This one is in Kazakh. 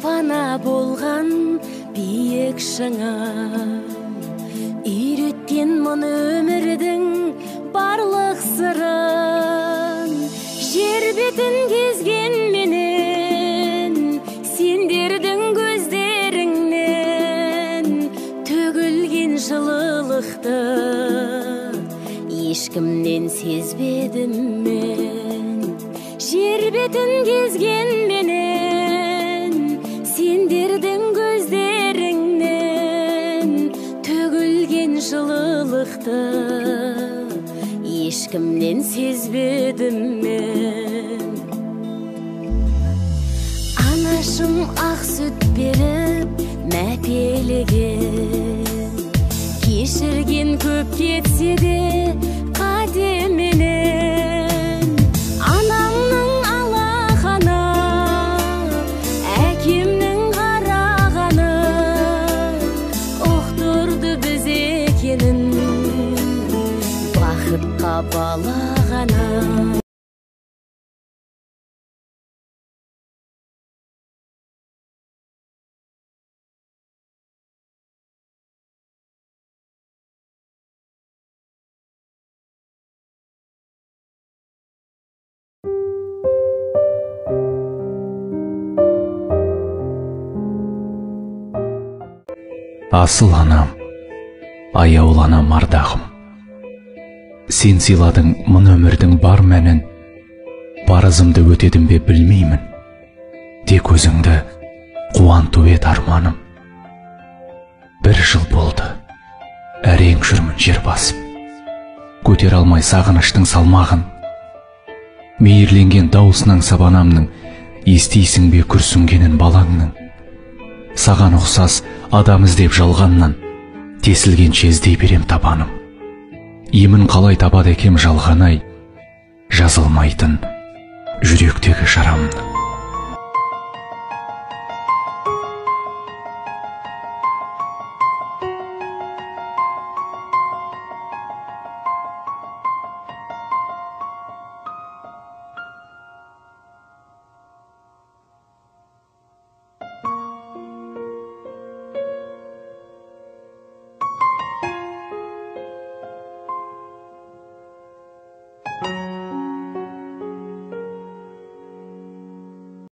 пана болған биік шыңым, үйреткен мұны өмірдің барлық сырын. Жер бетін кезген менен, сендердің көздеріңнен төгілген жылылықты ешкімнен сезбедім мен. Жер бетін кезген менен, сендердің көздеріңнен төгілген жылылықты ешкімнен сезбедім мен. Анашым ақ сүт беріп мәпелеген, кешірген көп кетсе де қадеменен. Анамның алақаны, әкемнің қарағаны ұқтырды біз екенін, бақытқа балағаны. Асыл анам, аяулы анам ардағым, сен сыйладың мұны өмірдің бар мәнін, парызымды өтедім бе білмеймін, тек өзіңді қуанту ет арманым. Бір жыл болды, әрең жүрмін жер басып, көтер алмай сағыныштың салмағын. Мейірленген дауысынан сабанамның, естейсің бе күрсінгенін балаңның. Саған ұқсас адам іздеп жалғаннан, тесілгенше іздей берем табаным. Емін қалай табады екем жалғанай, жазылмайтын жүректегі жарамның.